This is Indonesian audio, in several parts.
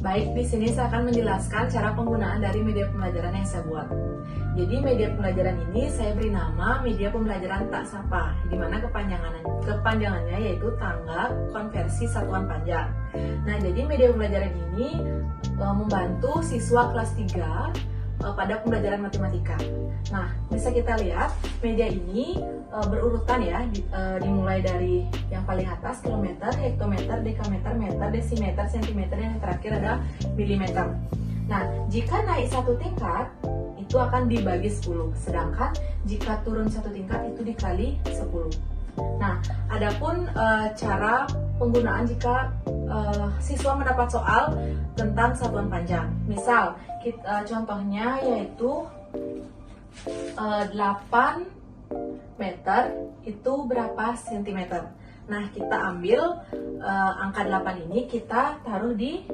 Baik, di sini saya akan menjelaskan cara penggunaan dari media pembelajaran yang saya buat. Jadi media pembelajaran ini saya beri nama media pembelajaran tak sapa, di mana kepanjangannya yaitu tanggap konversi satuan panjang. Nah, jadi media pembelajaran ini membantu siswa kelas 3 pada pembelajaran matematika. Nah, bisa kita lihat media ini berurutan ya, dimulai dari yang paling atas kilometer, hektometer, dekameter, meter, desimeter, sentimeter, dan yang terakhir ada milimeter. Nah, jika naik satu tingkat itu akan dibagi 10, sedangkan jika turun satu tingkat itu dikali 10. Nah, adapun cara penggunaan jika siswa mendapat soal tentang satuan panjang. Misal, contohnya yaitu 8 meter itu berapa sentimeter. Nah, kita ambil angka 8 ini kita taruh di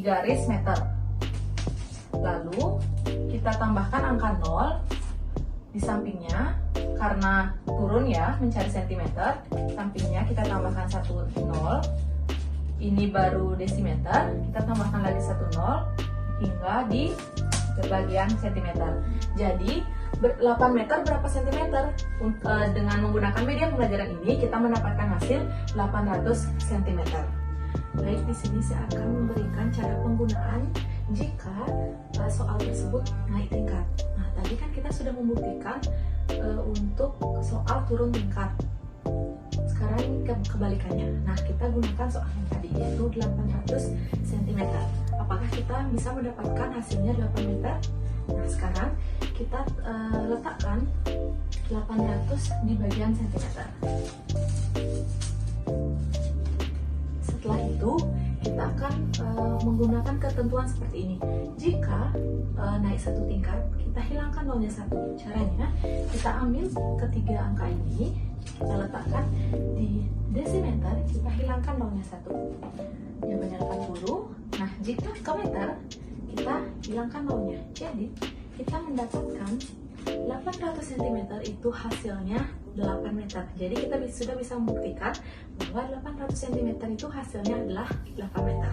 garis meter. Lalu kita tambahkan angka 0 di sampingnya, karena turun ya mencari sentimeter, sampingnya kita tambahkan 1 0. Ini baru desimeter, kita tambahkan lagi 1 0 hingga di bagian sentimeter. Jadi 8 meter berapa sentimeter? Dengan menggunakan media pembelajaran ini kita mendapatkan hasil 800 cm. Baik, di sini saya akan memberikan cara penggunaan jika soal tersebut naik tingkat. Nah, tadi kan kita sudah membuktikan untuk soal turun tingkat. Sekarang kebalikannya. Nah, kita gunakan soal yang tadi yaitu 800 cm. Apakah kita bisa mendapatkan hasilnya 8 meter? Nah, sekarang kita letakkan 800 di bagian sentimeter. Setelah itu kita akan menggunakan ketentuan seperti ini. Jika naik satu tingkat, kita hilangkan nolnya 1. Caranya, kita ambil ketiga angka ini, kita letakkan di desimeter, kita hilangkan nolnya 1. Jawabannya 80. Nah, jika ke meter, kita hilangkan nolnya. Jadi, kita mendapatkan 800 cm itu hasilnya 8 meter. Jadi kita sudah bisa membuktikan bahwa 800 cm itu hasilnya adalah 8 meter.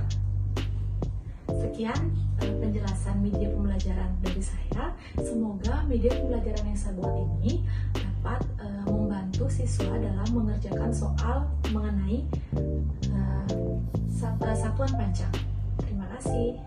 Sekian penjelasan media pembelajaran dari saya. Semoga media pembelajaran yang saya buat ini dapat membantu siswa dalam mengerjakan soal mengenai satuan panjang. Terima kasih.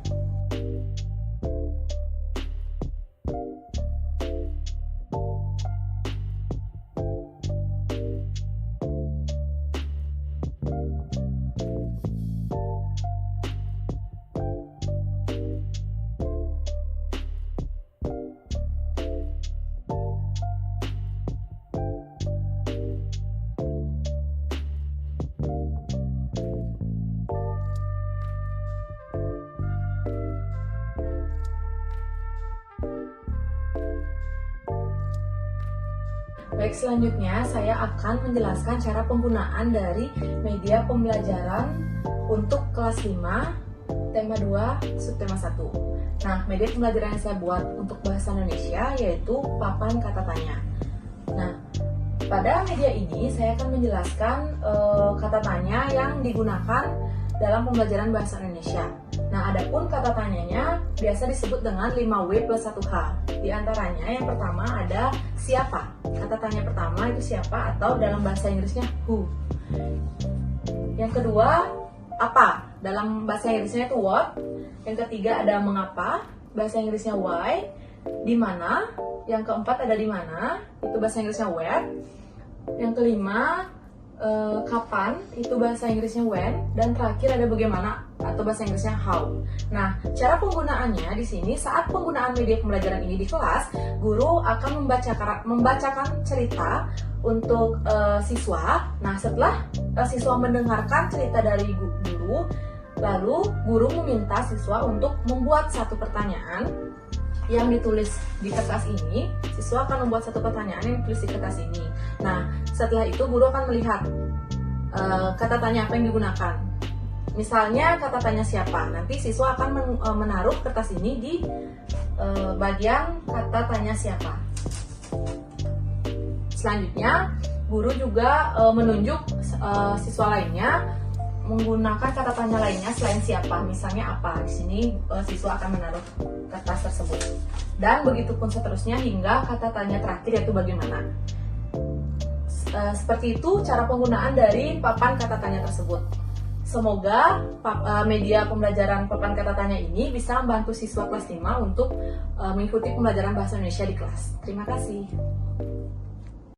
Baik, selanjutnya saya akan menjelaskan cara penggunaan dari media pembelajaran untuk kelas 5, tema 2, subtema 1. Nah, media pembelajaran yang saya buat untuk bahasa Indonesia yaitu papan kata tanya. Nah, pada media ini saya akan menjelaskan kata tanya yang digunakan dalam pembelajaran bahasa Indonesia. Nah, adapun kata tanyanya biasa disebut dengan 5W plus 1H. Di antaranya yang pertama ada siapa. Kata tanya pertama itu siapa, atau dalam bahasa Inggrisnya who. Yang kedua apa, dalam bahasa Inggrisnya itu what. Yang ketiga ada mengapa, bahasa Inggrisnya why. Di mana, yang keempat ada di mana, itu bahasa Inggrisnya where. Yang kelima kapan, itu bahasa Inggrisnya when, dan terakhir ada bagaimana atau bahasa Inggrisnya how. Nah, cara penggunaannya di sini saat penggunaan media pembelajaran ini di kelas, guru akan membacakan cerita untuk siswa. Nah, setelah siswa mendengarkan cerita dari guru, lalu guru meminta siswa untuk membuat satu pertanyaan yang ditulis di kertas ini. Siswa akan membuat satu pertanyaan yang ditulis di kertas ini. Nah, setelah itu guru akan melihat kata tanya apa yang digunakan. Misalnya kata tanya siapa, nanti siswa akan menaruh kertas ini di bagian kata tanya siapa. Selanjutnya, guru juga menunjuk siswa lainnya menggunakan kata tanya lainnya selain siapa, misalnya apa. Di sini siswa akan menaruh kertas tersebut. Dan begitu pun seterusnya hingga kata tanya terakhir, yaitu bagaimana. Seperti itu cara penggunaan dari papan kata tanya tersebut. Semoga media pembelajaran papan kata tanya ini bisa membantu siswa kelas 5 untuk mengikuti pembelajaran bahasa Indonesia di kelas. Terima kasih.